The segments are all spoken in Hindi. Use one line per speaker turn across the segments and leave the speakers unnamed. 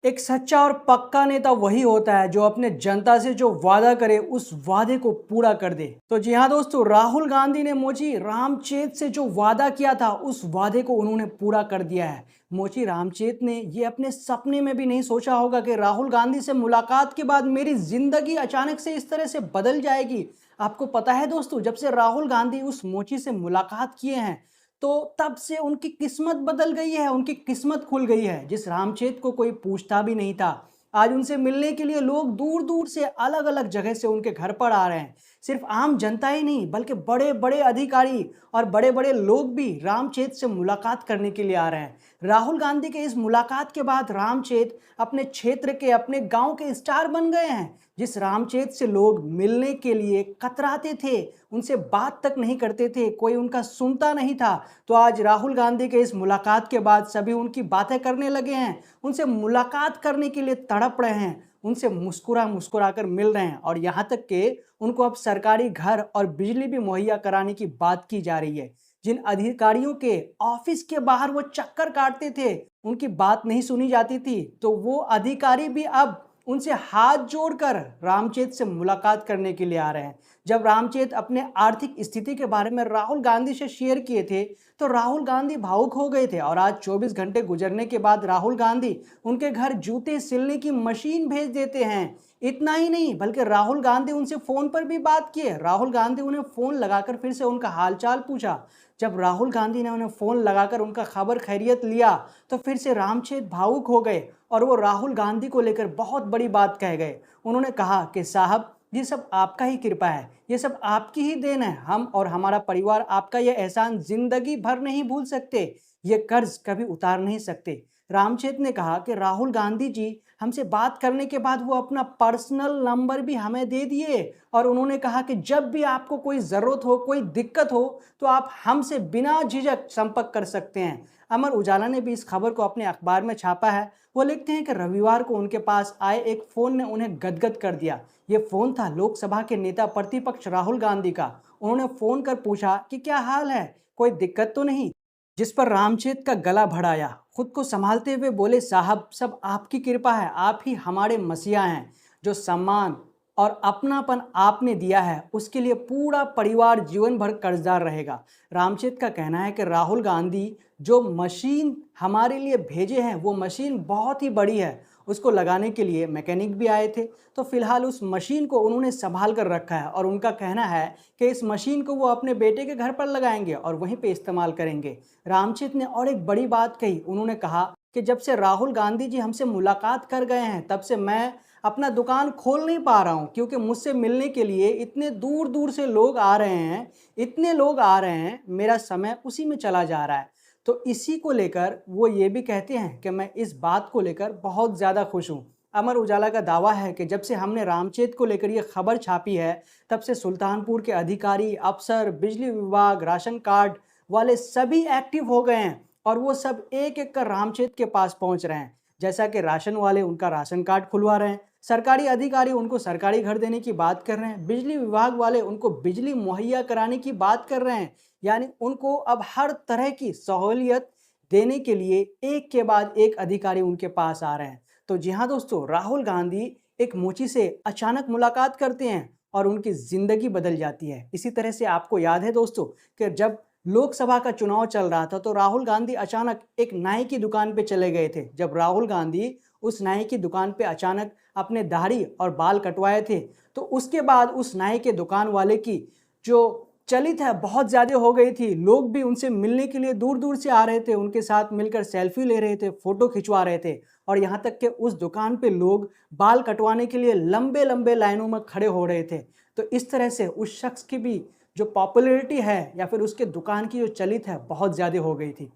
एक सच्चा और पक्का नेता वही होता है जो अपने जनता से जो वादा करे उस वादे को पूरा कर दे। तो जी हाँ दोस्तों, राहुल गांधी ने मोची रामचेत से जो वादा किया था उस वादे को उन्होंने पूरा कर दिया है। मोची रामचेत ने ये अपने सपने में भी नहीं सोचा होगा कि राहुल गांधी से मुलाकात के बाद मेरी जिंदगी अचानक से इस तरह से बदल जाएगी। आपको पता है दोस्तों, जब से राहुल गांधी उस मोची से मुलाकात किए हैं तो तब से उनकी किस्मत बदल गई है, उनकी किस्मत खुल गई है। जिस रामचेत को कोई पूछता भी नहीं था, आज उनसे मिलने के लिए लोग दूर दूर से अलग अलग जगह से उनके घर पर आ रहे हैं। सिर्फ आम जनता ही नहीं बल्कि बड़े बड़े अधिकारी और बड़े बड़े लोग भी रामचेत से मुलाकात करने के लिए आ रहे हैं। राहुल गांधी के इस मुलाकात के बाद रामचेत अपने क्षेत्र के, अपने गांव के स्टार बन गए हैं। जिस रामचेत से लोग मिलने के लिए कतराते थे, उनसे बात तक नहीं करते थे, कोई उनका सुनता नहीं था, तो आज राहुल गांधी के इस मुलाकात के बाद सभी उनकी बातें करने लगे हैं, उनसे मुलाकात करने के लिए तड़प रहे हैं, उनसे मुस्कुरा मुस्कुरा कर मिल रहे हैं और यहाँ तक कि उनको अब सरकारी घर और बिजली भी मुहैया कराने की बात की जा रही है। जिन अधिकारियों के ऑफिस के बाहर वो चक्कर काटते थे, उनकी बात नहीं सुनी जाती थी, तो वो अधिकारी भी अब उनसे हाथ जोड़कर रामचेत से मुलाकात करने के लिए आ रहे हैं। जब रामचेत अपने आर्थिक स्थिति के बारे में राहुल गांधी से शेयर किए थे तो राहुल गांधी भावुक हो गए थे और आज 24 घंटे गुजरने के बाद राहुल गांधी उनके घर जूते सिलने की मशीन भेज देते हैं। इतना ही नहीं बल्कि राहुल गांधी उनसे फोन पर भी बात किए। राहुल गांधी उन्हें फोन लगाकर फिर से उनका हालचाल पूछा। जब राहुल गांधी ने उन्हें फोन लगाकर उनका खबर खैरियत लिया तो फिर से रामचेत भावुक हो गए और वो राहुल गांधी को लेकर बहुत बड़ी बात कह गए। उन्होंने कहा कि साहब, ये सब आपका ही कृपा है, ये सब आपकी ही देन है। हम और हमारा परिवार आपका ये एहसान जिंदगी भर नहीं भूल सकते, ये कर्ज कभी उतार नहीं सकते। रामचेत ने कहा कि राहुल गांधी जी हमसे बात करने के बाद वो अपना पर्सनल नंबर भी हमें दे दिए और उन्होंने कहा कि जब भी आपको कोई ज़रूरत हो, कोई दिक्कत हो, तो आप हमसे बिना झिझक संपर्क कर सकते हैं। अमर उजाला ने भी इस खबर को अपने अखबार में छापा है। वो लिखते हैं कि रविवार को उनके पास आए एक फ़ोन ने उन्हें गदगद कर दिया। ये फ़ोन था लोकसभा के नेता प्रतिपक्ष राहुल गांधी का। उन्होंने फ़ोन कर पूछा कि क्या हाल है, कोई दिक्कत तो नहीं। जिस पर रामचेत का गला भराया, खुद को संभालते हुए बोले, साहब, सब आपकी कृपा है, आप ही हमारे मसीहा हैं। जो सम्मान और अपनापन आपने दिया है उसके लिए पूरा परिवार जीवन भर कर्जदार रहेगा। रामचेत का कहना है कि राहुल गांधी जो मशीन हमारे लिए भेजे हैं वो मशीन बहुत ही बड़ी है, उसको लगाने के लिए मैकेनिक भी आए थे, तो फिलहाल उस मशीन को उन्होंने संभाल कर रखा है और उनका कहना है कि इस मशीन को वो अपने बेटे के घर पर लगाएंगे और वहीं पे इस्तेमाल करेंगे। रामचेत ने और एक बड़ी बात कही। उन्होंने कहा कि जब से राहुल गांधी जी हमसे मुलाकात कर गए हैं तब से मैं अपना दुकान खोल नहीं पा रहा हूँ, क्योंकि मुझसे मिलने के लिए इतने दूर दूर से लोग आ रहे हैं, इतने लोग आ रहे हैं, मेरा समय उसी में चला जा रहा है। तो इसी को लेकर वो ये भी कहते हैं कि मैं इस बात को लेकर बहुत ज़्यादा खुश हूँ। अमर उजाला का दावा है कि जब से हमने रामचेत को लेकर ये खबर छापी है तब से सुल्तानपुर के अधिकारी, अफसर, बिजली विभाग, राशन कार्ड वाले सभी एक्टिव हो गए हैं और वो सब एक एक कर रामचेत के पास पहुंच रहे हैं। जैसा कि राशन वाले उनका राशन कार्ड खुलवा रहे हैं, सरकारी अधिकारी उनको सरकारी घर देने की बात कर रहे हैं, बिजली विभाग वाले उनको बिजली मुहैया कराने की बात कर रहे हैं। यानी उनको अब हर तरह की सहूलियत देने के लिए एक के बाद एक अधिकारी उनके पास आ रहे हैं। तो जी हाँ दोस्तों, राहुल गांधी एक मोची से अचानक मुलाकात करते हैं और उनकी जिंदगी बदल जाती है। इसी तरह से आपको याद है दोस्तों कि जब लोकसभा का चुनाव चल रहा था तो राहुल गांधी अचानक एक नाई की दुकान पे चले गए थे। जब राहुल गांधी उस नाई की दुकान पे अचानक अपने दाढ़ी और बाल कटवाए थे तो उसके बाद उस नाई के दुकान वाले की जो चलित है बहुत ज़्यादा हो गई थी। लोग भी उनसे मिलने के लिए दूर दूर से आ रहे थे, उनके साथ मिलकर सेल्फी ले रहे थे, फ़ोटो खिंचवा रहे थे और यहाँ तक कि उस दुकान पे लोग बाल कटवाने के लिए लंबे लंबे लाइनों में खड़े हो रहे थे। तो इस तरह से उस शख्स की भी जो पॉपुलैरिटी है या फिर उसके दुकान की जो चलित है बहुत ज़्यादा हो गई थी।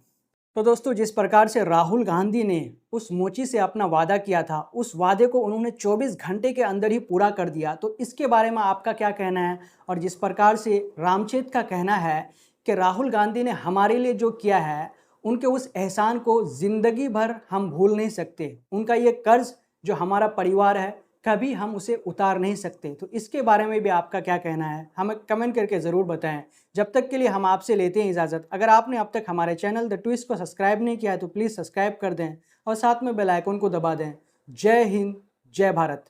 तो दोस्तों, जिस प्रकार से राहुल गांधी ने उस मोची से अपना वादा किया था, उस वादे को उन्होंने 24 घंटे के अंदर ही पूरा कर दिया। तो इसके बारे में आपका क्या कहना है? और जिस प्रकार से रामचेत का कहना है कि राहुल गांधी ने हमारे लिए जो किया है, उनके उस एहसान को ज़िंदगी भर हम भूल नहीं सकते। उनका ये कर्ज जो हमारा परिवार है, कभी हम उसे उतार नहीं सकते। तो इसके बारे में भी आपका क्या कहना है? हमें कमेंट करके ज़रूर बताएं। जब तक के लिए हम आपसे लेते हैं इजाज़त। अगर आपने अब तक हमारे चैनल द ट्विस्ट को सब्सक्राइब नहीं किया है तो प्लीज़ सब्सक्राइब कर दें और साथ में बेल आइकन को दबा दें जय हिंद, जय भारत।